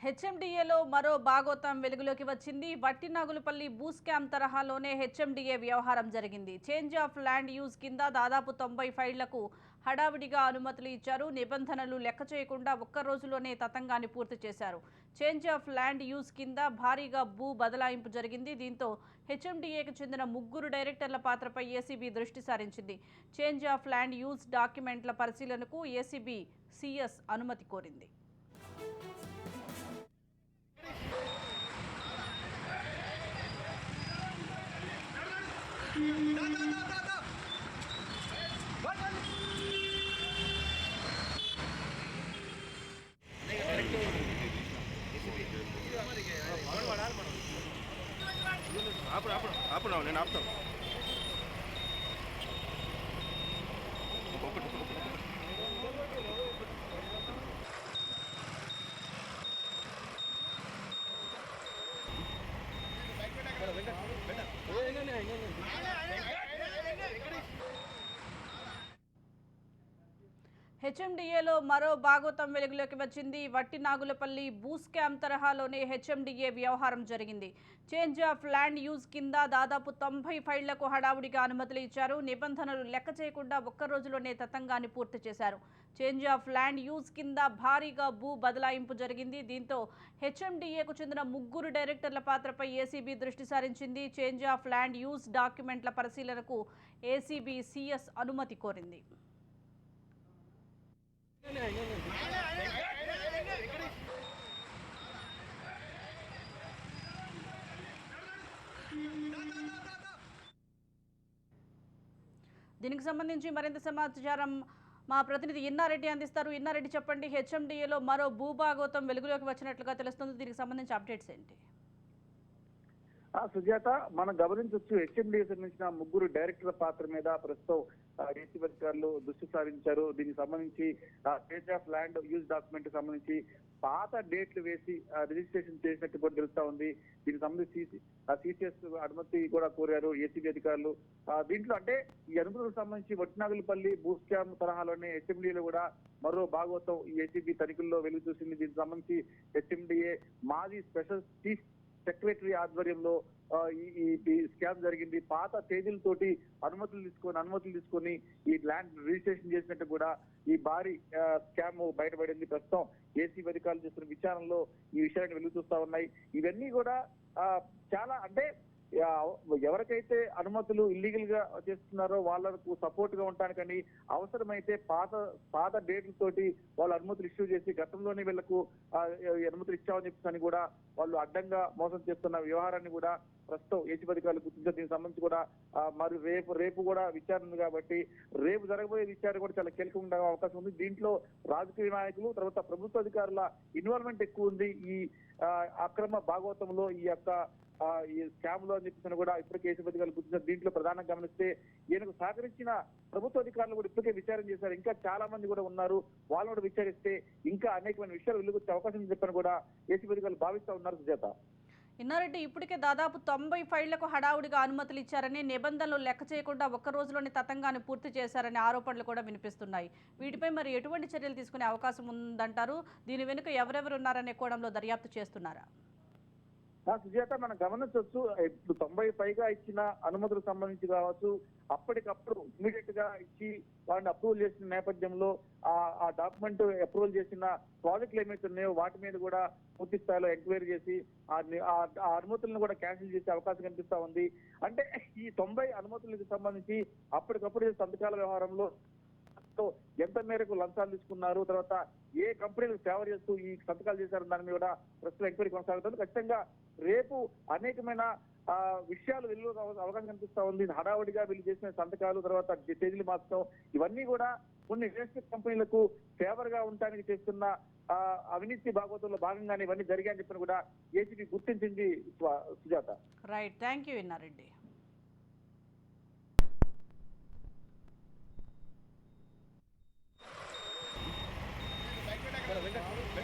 హెచ్ఎండిఏలో మరో భాగోతం వెలుగులోకి వచ్చింది. వట్టినాగులపల్లి భూ స్కామ్ తరహాలోనే హెచ్ఎండిఏ వ్యవహారం జరిగింది. చేంజ్ ఆఫ్ ల్యాండ్ యూజ్ కింద దాదాపు 90 ఫైళ్లకు హడావిడిగా అనుమతులు ఇచ్చారు. నిబంధనలు లెక్క చేయకుండా ఒక్క రోజులోనే తతంగాన్ని పూర్తి చేశారు. చేంజ్ ఆఫ్ ల్యాండ్ యూజ్ కింద భారీగా భూ బదలాయింపు జరిగింది. దీంతో హెచ్ఎండిఏకి చెందిన 3 డైరెక్టర్ల పాత్రపై ఏసీబీ దృష్టి సారించింది. చేంజ్ ఆఫ్ ల్యాండ్ యూజ్ డాక్యుమెంట్ల పరిశీలనకు ఏసీబీ సీఎస్ అనుమతి కోరింది. నేను ఆపుతాను. హెచ్ఎండిఏలో మరో భాగోతం వెలుగులోకి వచ్చింది. వట్టినాగులపల్లి భూ స్కామ్ తరహాలోనే హెచ్ఎండిఏ వ్యవహారం జరిగింది. చేంజ్ ఆఫ్ ల్యాండ్ యూజ్ కింద దాదాపు 90 ఫైళ్లకు హడావుడిగా అనుమతులు ఇచ్చారు. నిబంధనలు లెక్క చేయకుండా ఒక్క రోజులోనే తతంగాన్ని పూర్తి చేశారు. చేంజ్ ఆఫ్ ల్యాండ్ యూజ్ కింద భారీగా భూ బదలాయింపు జరిగింది. దీంతో హెచ్ఎండిఏకు చెందిన 3 డైరెక్టర్ల పాత్రపై ఏసీబీ దృష్టి సారించింది. చేంజ్ ఆఫ్ ల్యాండ్ యూజ్ డాక్యుమెంట్ల పరిశీలనకు ఏసీబీ సీఎస్ అనుమతి కోరింది. దీనికి సంబంధించి మరింత సమాచారం మా ప్రతినిధి ఇన్నారెడ్డి అందిస్తారు. ఇన్నారెడ్డి, చెప్పండి, హెచ్ఎండిఏలో మరో భూభాగోతం వెలుగులోకి వచ్చినట్లుగా తెలుస్తుంది. దీనికి సంబంధించి అప్డేట్స్ ఏంటి? సుజాత, మనం గమనించవచ్చు, హెచ్ఎండిఏ సంబంధించిన 3 డైరెక్టర్ల పాత్ర మీద ప్రస్తుతం ఏసీబీ అధికారులు దృష్టి సారించారు. దీనికి సంబంధించి change of land use document సంబంధించి పాత డేట్లు వేసి రిజిస్ట్రేషన్ చేసినట్టు కూడా తెలుస్తా ఉంది. దీనికి సంబంధించి సిసిఎస్ అనుమతి కూడా కోరారు ఏసీబీ అధికారులు. దీంట్లో అంటే ఈ అనుమతులకు సంబంధించి వట్టినాగులపల్లి భూ స్కామ్ తరహాలోనే హెచ్ఎండిఏలో కూడా మరో భాగవతం ఈ ఏసీబీ తనిఖీల్లో వెలుగు చూసింది. దీనికి సంబంధించి హెచ్ఎండిఏ మాజీ స్పెషల్ చీఫ్ సెక్రటరీ ఆధ్వర్యంలో ఈ స్కామ్ జరిగింది. పాత తేదీలతోటి అనుమతులు తీసుకొని ఈ ల్యాండ్ రిజిస్ట్రేషన్ చేసినట్టు కూడా ఈ భారీ స్కామ్ బయటపడింది. ప్రస్తుతం ఏసీబీ అధికారులు చేస్తున్న విచారణలో ఈ విషయాన్ని వెలుగు చూస్తా ఉన్నాయి. ఇవన్నీ కూడా చాలా అంటే ఎవరికైతే అనుమతులు ఇల్లీగల్ గా చేస్తున్నారో వాళ్ళకు సపోర్ట్ గా ఉండటానికని అవసరమైతే పాత డేట్లతోటి వాళ్ళు అనుమతులు ఇష్యూ చేసి గతంలోనే వీళ్లకు అనుమతులు ఇచ్చామని చెప్పని కూడా వాళ్ళు అడ్డంగా మోసం చేస్తున్న వ్యవహారాన్ని కూడా ప్రస్తుతం ఏసీబీ అధికారులు గుర్తించారు. దీనికి సంబంధించి కూడా మరి రేపు కూడా విచారణ ఉంది కాబట్టి రేపు జరగబోయే విచారణ కూడా చాలా కీలకంగా ఉండే అవకాశం ఉంది. దీంట్లో రాజకీయ నాయకులు తర్వాత ప్రభుత్వ అధికారుల ఇన్వాల్వ్మెంట్ ఎక్కువ ఉంది ఈ అక్రమ భాగవతంలో, ఈ స్కామ్ లో అని చెప్పేసి కూడా ఇప్పటికే ఏసీబీ అధికారులు గుర్తించారు. దీంట్లో ప్రధానంగా గమనిస్తే ఈయనకు సహకరించిన ప్రభుత్వ అధికారులు కూడా ఇప్పటికే విచారణ చేశారు. ఇంకా చాలా మంది కూడా ఉన్నారు, వాళ్ళు కూడా విచారిస్తే ఇంకా అనేకమైన విషయాలు వెలుగొచ్చే అవకాశం చెప్పని కూడా ఏసీబీ అధికారులు భావిస్తా ఉన్నారు. సుజాత, ఇన్నారెడ్డి, ఇప్పటికే దాదాపు 90 ఫైళ్లకు హడావుడిగా అనుమతులు ఇచ్చారని, నిబంధనలు లెక్క చేయకుండా ఒక్క రోజులోనే తతంగాన్ని పూర్తి చేశారనే ఆరోపణలు కూడా వినిపిస్తున్నాయి. వీటిపై మరి ఎటువంటి చర్యలు తీసుకునే అవకాశం ఉందంటారు? దీని వెనుక ఎవరెవరు ఉన్నారనే కోణంలో దర్యాప్తు చేస్తున్నారా? సుజాత, మనం గమనించవచ్చు, ఇప్పుడు 90 పైగా ఇచ్చిన అనుమతులకు సంబంధించి కావచ్చు, అప్పటికప్పుడు ఇమీడియట్ గా ఇచ్చి వాటిని అప్రూవల్ చేసిన నేపథ్యంలో ఆ డాక్యుమెంట్ అప్రూవల్ చేసిన ప్రాజెక్టులు ఏమైతే ఉన్నాయో వాటి మీద కూడా పూర్తి స్థాయిలో ఎంక్వైరీ చేసి ఆ అనుమతులను కూడా క్యాన్సిల్ చేసే అవకాశం కనిపిస్తా ఉంది. అంటే ఈ 90 అనుమతులకు సంబంధించి అప్పటికప్పుడు సంతకాల వ్యవహారంలో ఎంత మేరకు లంచాలు తీసుకున్నారు, తర్వాత ఏ కంపెనీలకు ఫేవర్ చేస్తూ ఈ సంతకాలు చేశారు దాని మీద కూడా ప్రస్తుతం ఎంక్వైరీ కొనసాగుతుంది. ఖచ్చితంగా రేపు అనేకమైన విషయాలు వెలుగు అవకాశం కనిపిస్తా ఉంది. హడావుడిగా వీళ్ళు చేసిన సంతకాలు, తర్వాత తేదీలు మార్చడం, ఇవన్నీ కూడా కొన్ని రియల్ కంపెనీలకు ఫేవర్ గా ఉండటానికి చేస్తున్న అవినీతి భాగవతంలో భాగంగానే ఇవన్నీ జరిగాయని చెప్పిన కూడా ఏసీబీ గుర్తించింది. Sujatha, right, thank you Inna Reddy. Venkata